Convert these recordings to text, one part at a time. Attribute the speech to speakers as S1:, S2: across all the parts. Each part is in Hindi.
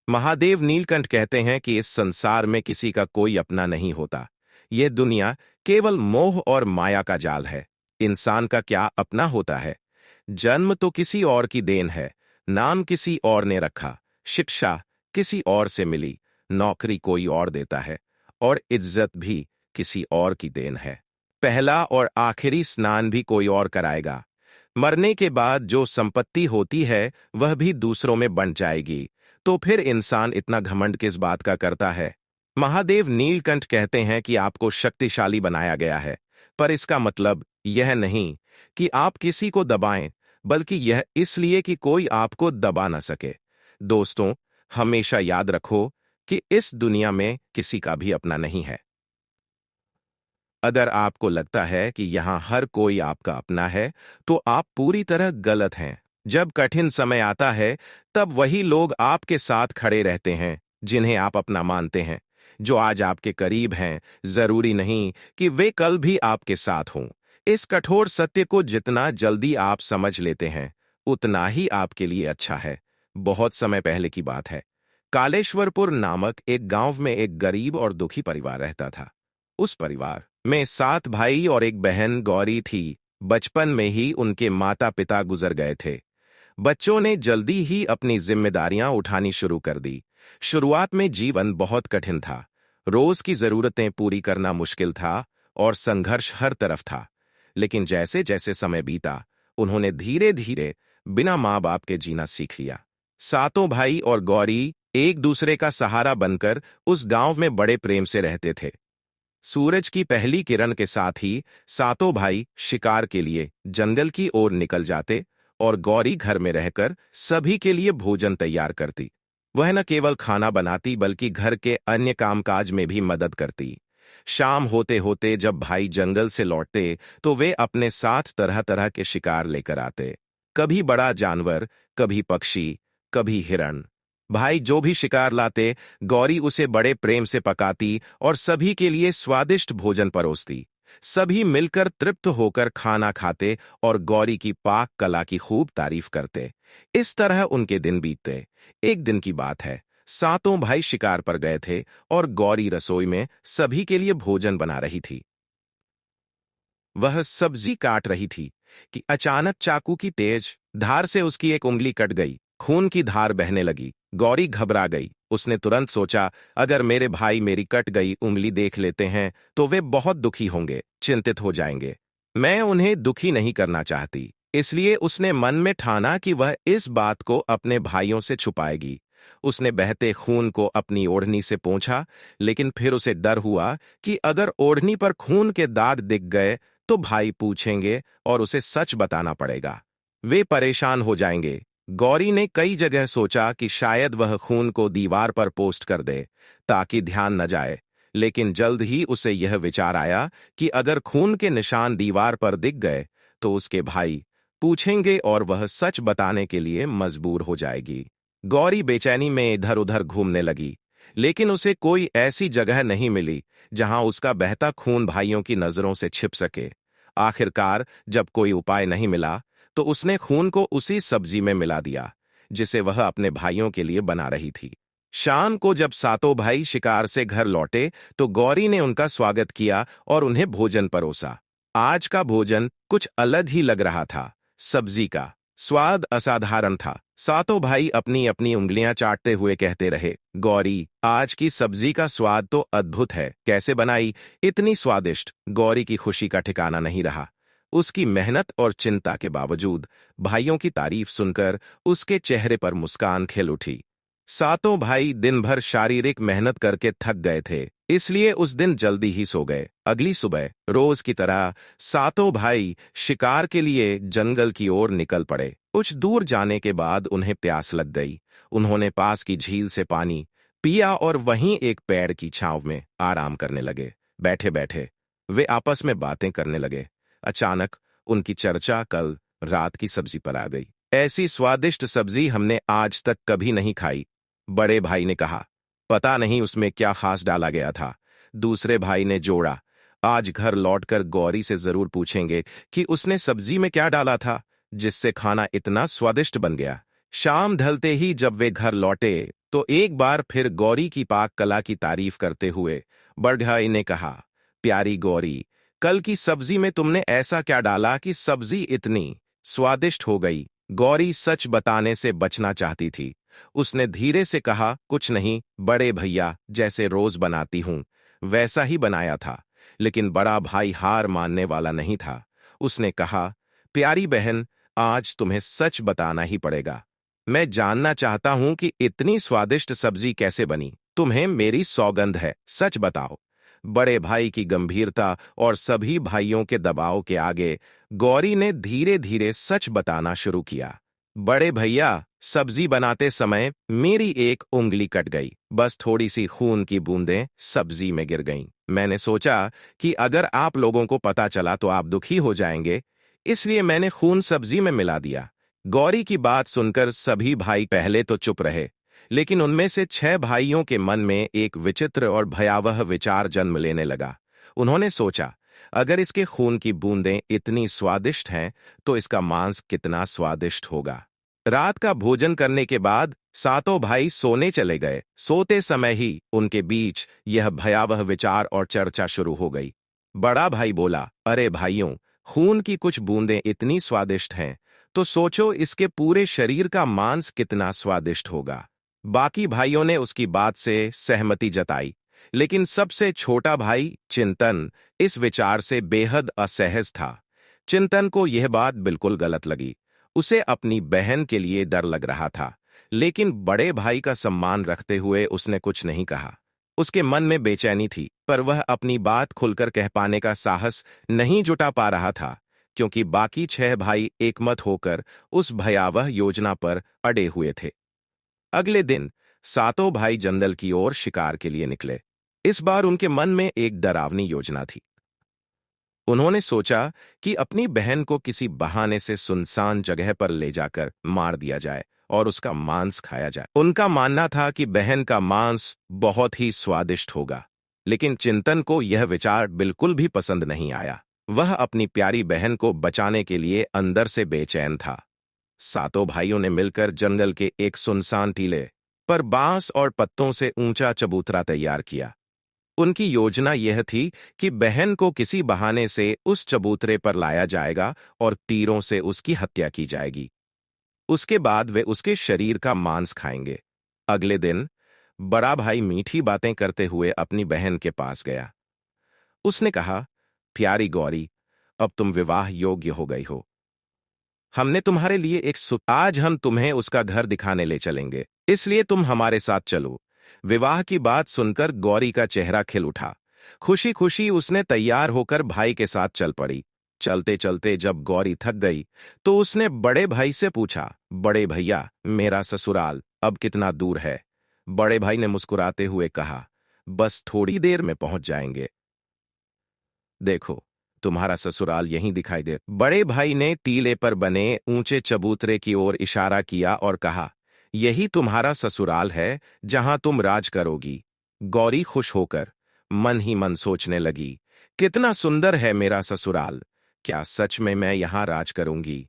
S1: महादेव नीलकंठ कहते हैं कि इस संसार में किसी का कोई अपना नहीं होता। यह दुनिया केवल मोह और माया का जाल है। इंसान का क्या अपना होता है? जन्म तो किसी और की देन है, नाम किसी और ने रखा, शिक्षा किसी और से मिली, नौकरी कोई और देता है, और इज्जत भी किसी और की देन है। पहला और आखिरी स्नान भी कोई और कराएगा। मरने के बाद जो संपत्ति होती है वह भी दूसरों में बंट जाएगी। तो फिर इंसान इतना घमंड किस बात का करता है? महादेव नीलकंठ कहते हैं कि आपको शक्तिशाली बनाया गया है, पर इसका मतलब यह नहीं कि आप किसी को दबाएं, बल्कि यह इसलिए कि कोई आपको दबा न सके। दोस्तों, हमेशा याद रखो कि इस दुनिया में किसी का भी अपना नहीं है। अगर आपको लगता है कि यहां हर कोई आपका अपना है, तो आप पूरी तरह गलत हैं। जब कठिन समय आता है, तब वही लोग आपके साथ खड़े रहते हैं जिन्हें आप अपना मानते हैं। जो आज आपके करीब हैं, जरूरी नहीं कि वे कल भी आपके साथ हों। इस कठोर सत्य को जितना जल्दी आप समझ लेते हैं, उतना ही आपके लिए अच्छा है। बहुत समय पहले की बात है। कालेश्वरपुर नामक एक गांव में एक गरीब और दुखी परिवार रहता था। उस परिवार में 7 भाई और एक बहन गौरी थी। बचपन में ही उनके माता पिता गुजर गए थे। बच्चों ने जल्दी ही अपनी जिम्मेदारियां उठानी शुरू कर दी। शुरुआत में जीवन बहुत कठिन था। रोज की जरूरतें पूरी करना मुश्किल था और संघर्ष हर तरफ था। लेकिन जैसे जैसे समय बीता, उन्होंने धीरे धीरे बिना माँ बाप के जीना सीख लिया। सातों भाई और गौरी एक दूसरे का सहारा बनकर उस गांव में बड़े प्रेम से रहते थे। सूरज की पहली किरण के साथ ही सातों भाई शिकार के लिए जंगल की ओर निकल जाते और गौरी घर में रहकर सभी के लिए भोजन तैयार करती। वह न केवल खाना बनाती बल्कि घर के अन्य कामकाज में भी मदद करती। शाम होते होते जब भाई जंगल से लौटते तो वे अपने साथ तरह तरह के शिकार लेकर आते। कभी बड़ा जानवर, कभी पक्षी, कभी हिरण। भाई जो भी शिकार लाते, गौरी उसे बड़े प्रेम से पकाती और सभी के लिए स्वादिष्ट भोजन परोसती। सभी मिलकर तृप्त होकर खाना खाते और गौरी की पाक कला की खूब तारीफ करते। इस तरह उनके दिन बीतते। एक दिन की बात है, सातों भाई शिकार पर गए थे और गौरी रसोई में सभी के लिए भोजन बना रही थी। वह सब्जी काट रही थी कि अचानक चाकू की तेज धार से उसकी एक उंगली कट गई। खून की धार बहने लगी। गौरी घबरा गई। उसने तुरंत सोचा, अगर मेरे भाई मेरी कट गई उंगली देख लेते हैं तो वे बहुत दुखी होंगे, चिंतित हो जाएंगे। मैं उन्हें दुखी नहीं करना चाहती। इसलिए उसने मन में ठाना कि वह इस बात को अपने भाइयों से छुपाएगी। उसने बहते खून को अपनी ओढ़नी से पोंछा, लेकिन फिर उसे डर हुआ कि अगर ओढ़नी पर खून के दाग दिख गए तो भाई पूछेंगे और उसे सच बताना पड़ेगा। वे परेशान हो जाएंगे। गौरी ने कई जगह सोचा कि शायद वह खून को दीवार पर पोस्ट कर दे ताकि ध्यान न जाए, लेकिन जल्द ही उसे यह विचार आया कि अगर खून के निशान दीवार पर दिख गए तो उसके भाई पूछेंगे और वह सच बताने के लिए मजबूर हो जाएगी। गौरी बेचैनी में इधर उधर घूमने लगी, लेकिन उसे कोई ऐसी जगह नहीं मिली जहां उसका बहता खून भाइयों की नजरों से छिप सके। आखिरकार जब कोई उपाय नहीं मिला तो उसने खून को उसी सब्जी में मिला दिया जिसे वह अपने भाइयों के लिए बना रही थी। शाम को जब सातों भाई शिकार से घर लौटे तो गौरी ने उनका स्वागत किया और उन्हें भोजन परोसा। आज का भोजन कुछ अलग ही लग रहा था। सब्जी का स्वाद असाधारण था। सातों भाई अपनी अपनी उंगलियां चाटते हुए कहते रहे, गौरी, आज की सब्जी का स्वाद तो अद्भुत है, कैसे बनाई? इतनी स्वादिष्ट। गौरी की खुशी का ठिकाना नहीं रहा। उसकी मेहनत और चिंता के बावजूद भाइयों की तारीफ सुनकर उसके चेहरे पर मुस्कान खिल उठी। सातों भाई दिन भर शारीरिक मेहनत करके थक गए थे, इसलिए उस दिन जल्दी ही सो गए। अगली सुबह रोज की तरह सातों भाई शिकार के लिए जंगल की ओर निकल पड़े। कुछ दूर जाने के बाद उन्हें प्यास लग गई। उन्होंने पास की झील से पानी पिया और वहीं एक पेड़ की छांव में आराम करने लगे। बैठे बैठे वे आपस में बातें करने लगे। अचानक उनकी चर्चा कल रात की सब्जी पर आ गई। ऐसी स्वादिष्ट सब्जी हमने आज तक कभी नहीं खाई, बड़े भाई ने कहा। पता नहीं उसमें क्या खास डाला गया था, दूसरे भाई ने जोड़ा। आज घर लौटकर गौरी से जरूर पूछेंगे कि उसने सब्जी में क्या डाला था जिससे खाना इतना स्वादिष्ट बन गया। शाम ढलते ही जब वे घर लौटे तो एक बार फिर गौरी की पाक कला की तारीफ करते हुए बड़भाई ने कहा, प्यारी गौरी, कल की सब्जी में तुमने ऐसा क्या डाला कि सब्जी इतनी स्वादिष्ट हो गई। गौरी सच बताने से बचना चाहती थी। उसने धीरे से कहा, कुछ नहीं बड़े भैया, जैसे रोज बनाती हूं वैसा ही बनाया था। लेकिन बड़ा भाई हार मानने वाला नहीं था। उसने कहा, प्यारी बहन, आज तुम्हें सच बताना ही पड़ेगा। मैं जानना चाहता हूं कि इतनी स्वादिष्ट सब्जी कैसे बनी। तुम्हें मेरी सौगंध है, सच बताओ। बड़े भाई की गंभीरता और सभी भाइयों के दबाव के आगे गौरी ने धीरे धीरे सच बताना शुरू किया। बड़े भैया, सब्जी बनाते समय मेरी एक उंगली कट गई। बस थोड़ी सी खून की बूंदें सब्जी में गिर गईं। मैंने सोचा कि अगर आप लोगों को पता चला तो आप दुखी हो जाएंगे, इसलिए मैंने खून सब्जी में मिला दिया। गौरी की बात सुनकर सभी भाई पहले तो चुप रहे, लेकिन उनमें से 6 भाइयों के मन में एक विचित्र और भयावह विचार जन्म लेने लगा। उन्होंने सोचा, अगर इसके खून की बूंदें इतनी स्वादिष्ट हैं, तो इसका मांस कितना स्वादिष्ट होगा। रात का भोजन करने के बाद सातों भाई सोने चले गए। सोते समय ही उनके बीच यह भयावह विचार और चर्चा शुरू हो गई। बड़ा भाई बोला, अरे भाइयों, खून की कुछ बूंदें इतनी स्वादिष्ट हैं, तो सोचो इसके पूरे शरीर का मांस कितना स्वादिष्ट होगा। बाकी भाइयों ने उसकी बात से सहमति जताई, लेकिन सबसे छोटा भाई चिंतन इस विचार से बेहद असहज था। चिंतन को यह बात बिल्कुल गलत लगी। उसे अपनी बहन के लिए डर लग रहा था, लेकिन बड़े भाई का सम्मान रखते हुए उसने कुछ नहीं कहा। उसके मन में बेचैनी थी, पर वह अपनी बात खुलकर कह पाने का साहस नहीं जुटा पा रहा था, क्योंकि बाकी 6 भाई एकमत होकर उस भयावह योजना पर अड़े हुए थे। अगले दिन सातों भाई जंगल की ओर शिकार के लिए निकले। इस बार उनके मन में एक डरावनी योजना थी। उन्होंने सोचा कि अपनी बहन को किसी बहाने से सुनसान जगह पर ले जाकर मार दिया जाए और उसका मांस खाया जाए। उनका मानना था कि बहन का मांस बहुत ही स्वादिष्ट होगा, लेकिन चिंतन को यह विचार बिल्कुल भी पसंद नहीं आया। वह अपनी प्यारी बहन को बचाने के लिए अंदर से बेचैन था। सातों भाइयों ने मिलकर जंगल के एक सुनसान टीले पर बांस और पत्तों से ऊंचा चबूतरा तैयार किया। उनकी योजना यह थी कि बहन को किसी बहाने से उस चबूतरे पर लाया जाएगा और तीरों से उसकी हत्या की जाएगी। उसके बाद वे उसके शरीर का मांस खाएंगे। अगले दिन बड़ा भाई मीठी बातें करते हुए अपनी बहन के पास गया। उसने कहा, प्यारी गौरी, अब तुम विवाह योग्य हो गई हो। हमने तुम्हारे लिए आज हम तुम्हें उसका घर दिखाने ले चलेंगे, इसलिए तुम हमारे साथ चलो। विवाह की बात सुनकर गौरी का चेहरा खिल उठा। खुशी खुशी उसने तैयार होकर भाई के साथ चल पड़ी। चलते चलते जब गौरी थक गई, तो उसने बड़े भाई से पूछा, बड़े भैया, मेरा ससुराल अब कितना दूर है? बड़े भाई ने मुस्कुराते हुए कहा, बस थोड़ी देर में पहुंच जाएंगे। देखो, तुम्हारा ससुराल यहीं दिखाई दे। बड़े भाई ने टीले पर बने ऊंचे चबूतरे की ओर इशारा किया और कहा, यही तुम्हारा ससुराल है जहां तुम राज करोगी। गौरी खुश होकर मन ही मन सोचने लगी, कितना सुंदर है मेरा ससुराल, क्या सच में मैं यहां राज करूंगी?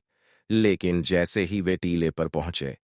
S1: लेकिन जैसे ही वे टीले पर पहुंचे,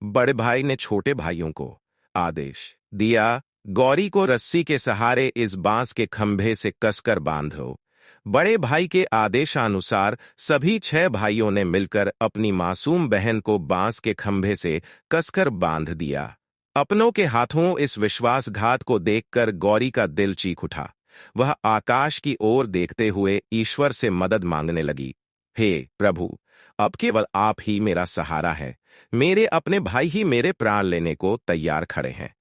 S1: बड़े भाई ने छोटे भाइयों को आदेश दिया, गौरी को रस्सी के सहारे इस बांस के खंभे से कसकर बांधो। बड़े भाई के आदेशानुसार सभी 6 भाइयों ने मिलकर अपनी मासूम बहन को बांस के खंभे से कसकर बांध दिया। अपनों के हाथों इस विश्वासघात को देखकर गौरी का दिल चीख उठा। वह आकाश की ओर देखते हुए ईश्वर से मदद मांगने लगी, हे प्रभु, अब केवल आप ही मेरा सहारा है। मेरे अपने भाई ही मेरे प्राण लेने को तैयार खड़े हैं।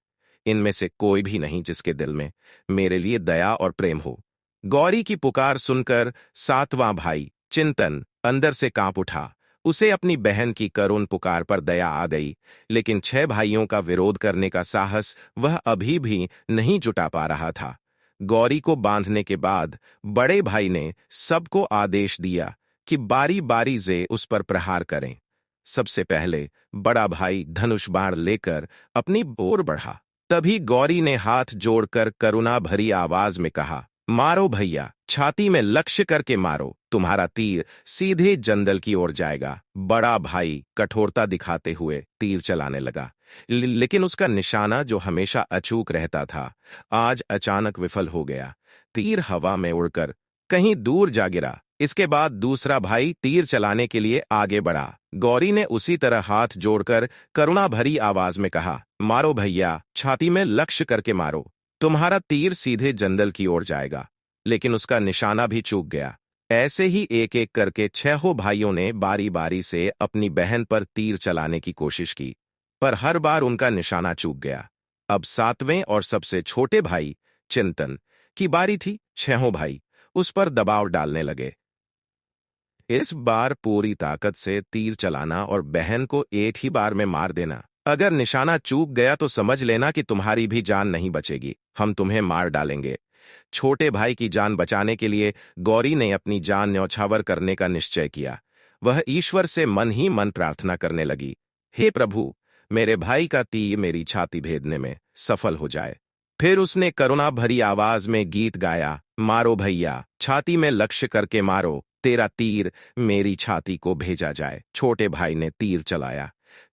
S1: इनमें से कोई भी नहीं जिसके दिल में मेरे लिए दया और प्रेम हो। गौरी की पुकार सुनकर 7वां भाई चिंतन अंदर से कांप उठा। उसे अपनी बहन की करुण पुकार पर दया आ गई, लेकिन 6 भाइयों का विरोध करने का साहस वह अभी भी नहीं जुटा पा रहा था। गौरी को बांधने के बाद बड़े भाई ने सबको आदेश दिया कि बारी बारी से उस पर प्रहार करें। सबसे पहले बड़ा भाई धनुष बाण लेकर अपनी ओर बढ़ा। तभी गौरी ने हाथ जोड़कर करुणा भरी आवाज में कहा, मारो भैया, छाती में लक्ष्य करके मारो, तुम्हारा तीर सीधे जंगल की ओर जाएगा। बड़ा भाई कठोरता दिखाते हुए तीर चलाने लगा, लेकिन उसका निशाना जो हमेशा अचूक रहता था, आज अचानक विफल हो गया। तीर हवा में उड़कर कहीं दूर जा गिरा। इसके बाद दूसरा भाई तीर चलाने के लिए आगे बढ़ा। गौरी ने उसी तरह हाथ जोड़कर करुणा भरी आवाज में कहा, मारो भैया, छाती में लक्ष्य करके मारो, तुम्हारा तीर सीधे जंगल की ओर जाएगा। लेकिन उसका निशाना भी चूक गया। ऐसे ही एक एक करके छहों भाइयों ने बारी बारी से अपनी बहन पर तीर चलाने की कोशिश की, पर हर बार उनका निशाना चूक गया। अब सातवें और सबसे छोटे भाई चिंतन की बारी थी। छहों भाई उस पर दबाव डालने लगे। इस बार पूरी ताकत से तीर चलाना और बहन को एक ही बार में मार देना। अगर निशाना चूक गया तो समझ लेना कि तुम्हारी भी जान नहीं बचेगी, हम तुम्हें मार डालेंगे। छोटे भाई की जान बचाने के लिए गौरी ने अपनी जान न्यौछावर करने का निश्चय किया। वह ईश्वर से मन ही मन प्रार्थना करने लगी, हे प्रभु, मेरे भाई का तीर मेरी छाती भेदने में सफल हो जाए। फिर उसने करुणा भरी आवाज में गीत गाया, मारो भैया, छाती में लक्ष्य करके मारो, तेरा तीर मेरी छाती को भेजा जाए। छोटे भाई ने तीर चलाया।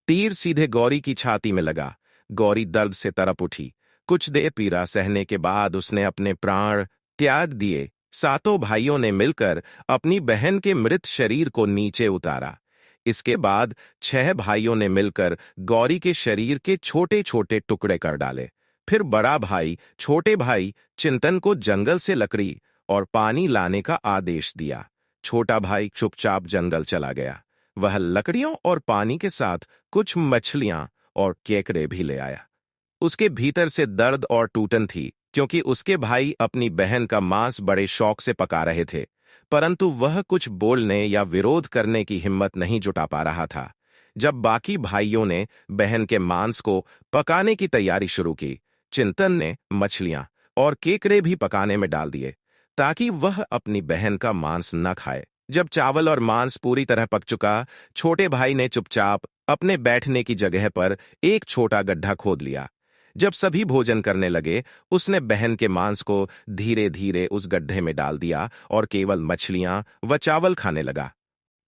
S1: तीर सीधे गौरी की छाती में लगा। गौरी दर्द से तड़प उठी। कुछ देर पीड़ा सहने के बाद उसने अपने प्राण त्याग दिए। सातों भाइयों ने मिलकर अपनी बहन के मृत शरीर को नीचे उतारा। इसके बाद छह भाइयों ने मिलकर गौरी के शरीर के छोटे छोटे टुकड़े कर डाले। फिर बड़ा भाई छोटे भाई चिंतन को जंगल से लकड़ी और पानी लाने का आदेश दिया। छोटा भाई चुपचाप जंगल चला गया। वह लकड़ियों और पानी के साथ कुछ मछलियां और केकड़े भी ले आया। उसके भीतर से दर्द और टूटन थी, क्योंकि उसके भाई अपनी बहन का मांस बड़े शौक से पका रहे थे, परंतु वह कुछ बोलने या विरोध करने की हिम्मत नहीं जुटा पा रहा था। जब बाकी भाइयों ने बहन के मांस को पकाने की तैयारी शुरू की, चिंतन ने मछलियां और केकड़े भी पकाने में डाल दिए, ताकि वह अपनी बहन का मांस न खाए। जब चावल और मांस पूरी तरह पक चुका, छोटे भाई ने चुपचाप अपने बैठने की जगह पर एक छोटा गड्ढा खोद लिया। जब सभी भोजन करने लगे, उसने बहन के मांस को धीरे धीरे उस गड्ढे में डाल दिया और केवल मछलियां व चावल खाने लगा।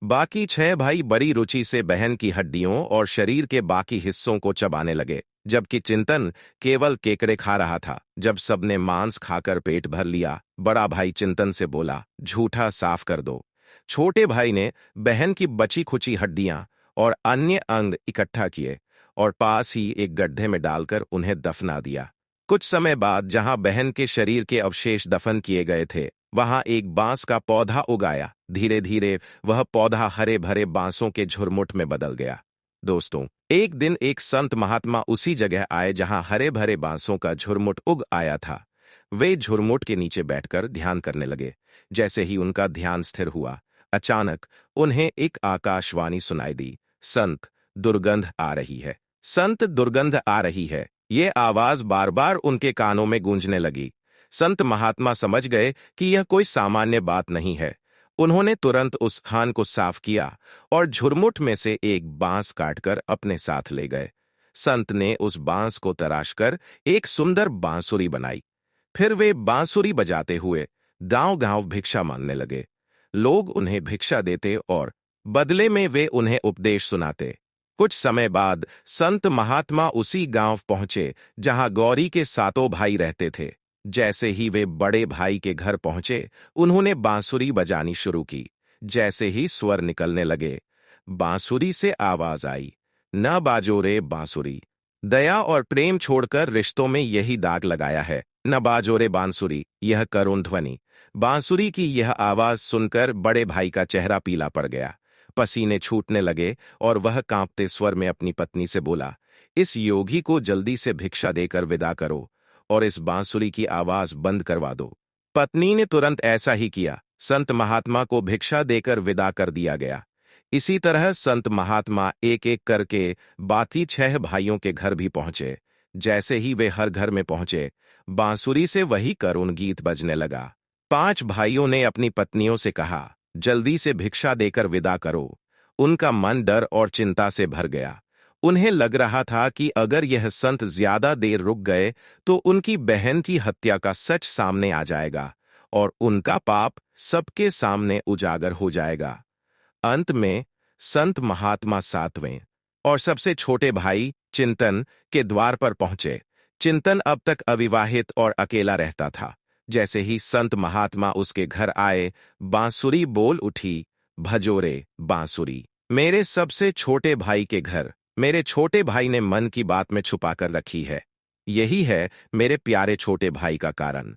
S1: बाकी छह भाई बड़ी रुचि से बहन की हड्डियों और शरीर के बाकी हिस्सों को चबाने लगे, जबकि चिंतन केवल केकड़े खा रहा था। जब सबने मांस खाकर पेट भर लिया, बड़ा भाई चिंतन से बोला, झूठा साफ कर दो। छोटे भाई ने बहन की बची खुची हड्डियां और अन्य अंग इकट्ठा किए और पास ही एक गड्ढे में डालकर उन्हें दफना दिया। कुछ समय बाद जहां बहन के शरीर के अवशेष दफन किए गए थे, वहां एक बांस का पौधा उगाया। धीरे धीरे वह पौधा हरे भरे बांसों के झुरमुट में बदल गया। दोस्तों, एक दिन एक संत महात्मा उसी जगह आए जहां हरे भरे बांसों का झुरमुट उग आया था। वे झुरमुट के नीचे बैठकर ध्यान करने लगे। जैसे ही उनका ध्यान स्थिर हुआ, अचानक उन्हें एक आकाशवाणी सुनाई दी, संत, दुर्गंध आ रही है। संत, दुर्गंध आ रही है। ये आवाज बार बार उनके कानों में गूंजने लगी। संत महात्मा समझ गए कि यह कोई सामान्य बात नहीं है। उन्होंने तुरंत उस स्थान को साफ किया और झुरमुट में से एक बांस काटकर अपने साथ ले गए। संत ने उस बांस को तराशकर एक सुंदर बांसुरी बनाई। फिर वे बांसुरी बजाते हुए गांव-गांव भिक्षा मांगने लगे। लोग उन्हें भिक्षा देते और बदले में वे उन्हें उपदेश सुनाते। कुछ समय बाद संत महात्मा उसी गांव पहुंचे जहां गौरी के सातों भाई रहते थे। जैसे ही वे बड़े भाई के घर पहुंचे, उन्होंने बांसुरी बजानी शुरू की। जैसे ही स्वर निकलने लगे, बांसुरी से आवाज आई, न बाजो रे बांसुरी, दया और प्रेम छोड़कर रिश्तों में यही दाग लगाया है। न बाजो रे बांसुरी, यह करुण ध्वनि। बांसुरी की यह आवाज सुनकर बड़े भाई का चेहरा पीला पड़ गया। पसीने छूटने लगे और वह कांपते स्वर में अपनी पत्नी से बोला, इस योगी को जल्दी से भिक्षा देकर विदा करो और इस बांसुरी की आवाज बंद करवा दो। पत्नी ने तुरंत ऐसा ही किया। संत महात्मा को भिक्षा देकर विदा कर दिया गया। इसी तरह संत महात्मा एक एक करके बाकी छह भाइयों के घर भी पहुंचे। जैसे ही वे हर घर में पहुंचे, बांसुरी से वही करुण गीत बजने लगा। पांच भाइयों ने अपनी पत्नियों से कहा, जल्दी से भिक्षा देकर विदा करो। उनका मन डर और चिंता से भर गया। उन्हें लग रहा था कि अगर यह संत ज्यादा देर रुक गए तो उनकी बहन की हत्या का सच सामने आ जाएगा और उनका पाप सबके सामने उजागर हो जाएगा। अंत में संत महात्मा सातवें और सबसे छोटे भाई चिंतन के द्वार पर पहुंचे। चिंतन अब तक अविवाहित और अकेला रहता था। जैसे ही संत महात्मा उसके घर आए, बांसुरी बोल उठी, भजोरे बांसुरी, मेरे सबसे छोटे भाई के घर। मेरे छोटे भाई ने मन की बात में छुपा कर रखी है। यही है मेरे प्यारे छोटे भाई का कारण।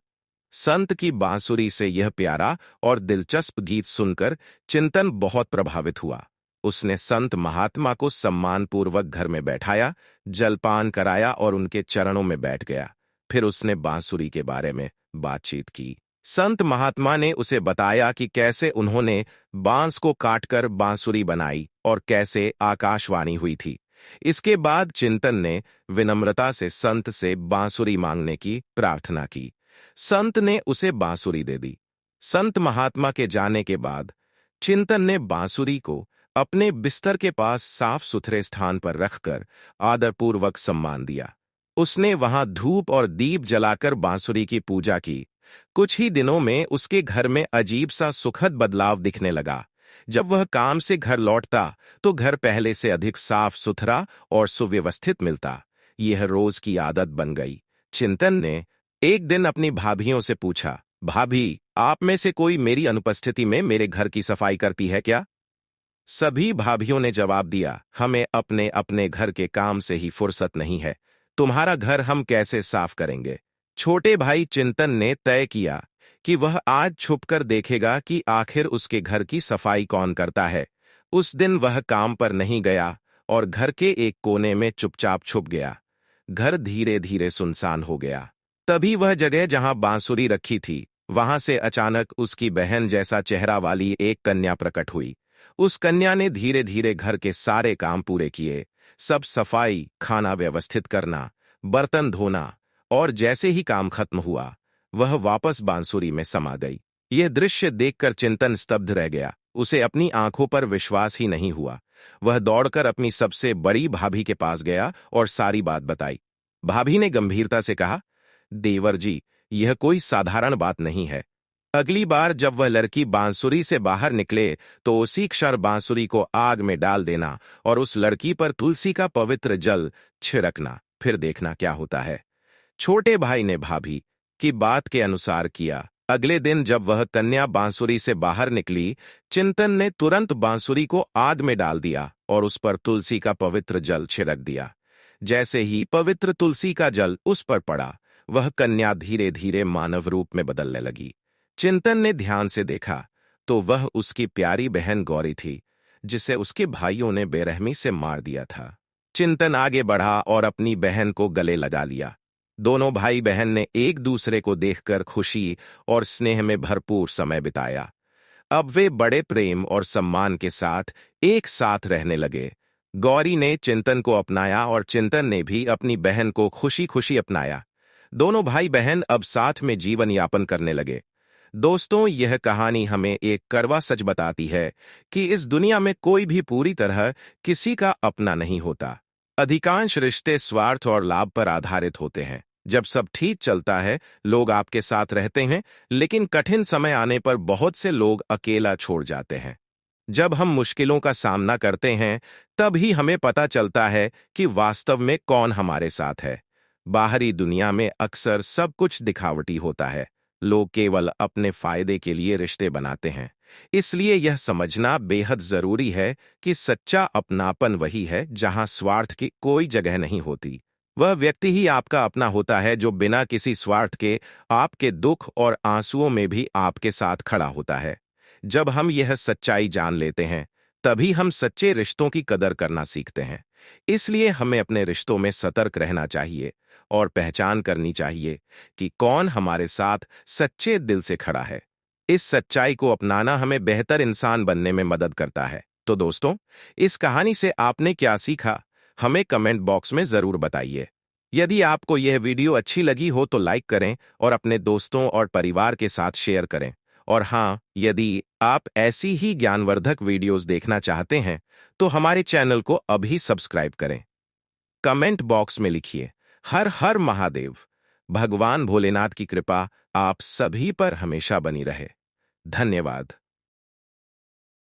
S1: संत की बांसुरी से यह प्यारा और दिलचस्प गीत सुनकर चिंतन बहुत प्रभावित हुआ। उसने संत महात्मा को सम्मानपूर्वक घर में बैठाया, जलपान कराया और उनके चरणों में बैठ गया। फिर उसने बांसुरी के बारे में बातचीत की। संत महात्मा ने उसे बताया कि कैसे उन्होंने बांस को काटकर बांसुरी बनाई और कैसे आकाशवाणी हुई थी। इसके बाद चिंतन ने विनम्रता से संत से बांसुरी मांगने की प्रार्थना की। संत ने उसे बांसुरी दे दी। संत महात्मा के जाने के बाद चिंतन ने बांसुरी को अपने बिस्तर के पास साफ सुथरे स्थान पर रखकर आदरपूर्वक सम्मान दिया। उसने वहां धूप और दीप जलाकर बांसुरी की पूजा की। कुछ ही दिनों में उसके घर में अजीब सा सुखद बदलाव दिखने लगा। जब वह काम से घर लौटता तो घर पहले से अधिक साफ सुथरा और सुव्यवस्थित मिलता। यह रोज की आदत बन गई। चिंतन ने एक दिन अपनी भाभियों से पूछा, भाभी, आप में से कोई मेरी अनुपस्थिति में मेरे घर की सफाई करती है क्या? सभी भाभियों ने जवाब दिया, हमें अपने अपने घर के काम से ही फुर्सत नहीं है। तुम्हारा घर हम कैसे साफ करेंगे? छोटे भाई चिंतन ने तय किया कि वह आज छुपकर देखेगा कि आखिर उसके घर की सफाई कौन करता है। उस दिन वह काम पर नहीं गया और घर के एक कोने में चुपचाप छुप गया। घर धीरे धीरे सुनसान हो गया। तभी वह जगह जहां बांसुरी रखी थी, वहां से अचानक उसकी बहन जैसा चेहरा वाली एक कन्या प्रकट हुई। उस कन्या ने धीरे धीरे घर के सारे काम पूरे किए, सब सफाई, खाना व्यवस्थित करना, बर्तन धोना, और जैसे ही काम खत्म हुआ वह वापस बांसुरी में समा गई। यह दृश्य देखकर चिंतन स्तब्ध रह गया। उसे अपनी आंखों पर विश्वास ही नहीं हुआ। वह दौड़कर अपनी सबसे बड़ी भाभी के पास गया और सारी बात बताई। भाभी ने गंभीरता से कहा, देवर जी, यह कोई साधारण बात नहीं है। अगली बार जब वह लड़की बांसुरी से बाहर निकले तो उसी क्षण बांसुरी को आग में डाल देना और उस लड़की पर तुलसी का पवित्र जल छिड़कना, फिर देखना क्या होता है। छोटे भाई ने भाभी की बात के अनुसार किया। अगले दिन जब वह कन्या बांसुरी से बाहर निकली, चिंतन ने तुरंत बांसुरी को आग में डाल दिया और उस पर तुलसी का पवित्र जल छिड़क दिया। जैसे ही पवित्र तुलसी का जल उस पर पड़ा, वह कन्या धीरे धीरे मानव रूप में बदलने लगी। चिंतन ने ध्यान से देखा तो वह उसकी प्यारी बहन गौरी थी, जिसे उसके भाइयों ने बेरहमी से मार दिया था। चिंतन आगे बढ़ा और अपनी बहन को गले लगा लिया। दोनों भाई बहन ने एक दूसरे को देखकर खुशी और स्नेह में भरपूर समय बिताया। अब वे बड़े प्रेम और सम्मान के साथ एक साथ रहने लगे। गौरी ने चिंतन को अपनाया और चिंतन ने भी अपनी बहन को खुशी खुशी अपनाया। दोनों भाई बहन अब साथ में जीवन यापन करने लगे। दोस्तों, यह कहानी हमें एक कड़वा सच बताती है कि इस दुनिया में कोई भी पूरी तरह किसी का अपना नहीं होता। अधिकांश रिश्ते स्वार्थ और लाभ पर आधारित होते हैं। जब सब ठीक चलता है, लोग आपके साथ रहते हैं, लेकिन कठिन समय आने पर बहुत से लोग अकेला छोड़ जाते हैं। जब हम मुश्किलों का सामना करते हैं, तब ही हमें पता चलता है कि वास्तव में कौन हमारे साथ है। बाहरी दुनिया में अक्सर सब कुछ दिखावटी होता है। लोग केवल अपने फायदे के लिए रिश्ते बनाते हैं। इसलिए यह समझना बेहद जरूरी है कि सच्चा अपनापन वही है जहां स्वार्थ की कोई जगह नहीं होती। वह व्यक्ति ही आपका अपना होता है जो बिना किसी स्वार्थ के आपके दुख और आंसुओं में भी आपके साथ खड़ा होता है। जब हम यह सच्चाई जान लेते हैं, तभी हम सच्चे रिश्तों की कदर करना सीखते हैं। इसलिए हमें अपने रिश्तों में सतर्क रहना चाहिए और पहचान करनी चाहिए कि कौन हमारे साथ सच्चे दिल से खड़ा है। इस सच्चाई को अपनाना हमें बेहतर इंसान बनने में मदद करता है। तो दोस्तों, इस कहानी से आपने क्या सीखा, हमें कमेंट बॉक्स में जरूर बताइए। यदि आपको यह वीडियो अच्छी लगी हो तो लाइक करें और अपने दोस्तों और परिवार के साथ शेयर करें। और हाँ, यदि आप ऐसी ही ज्ञानवर्धक वीडियोस देखना चाहते हैं तो हमारे चैनल को अभी सब्सक्राइब करें। कमेंट बॉक्स में लिखिए, हर हर महादेव। भगवान भोलेनाथ की कृपा आप सभी पर हमेशा बनी रहे। धन्यवाद।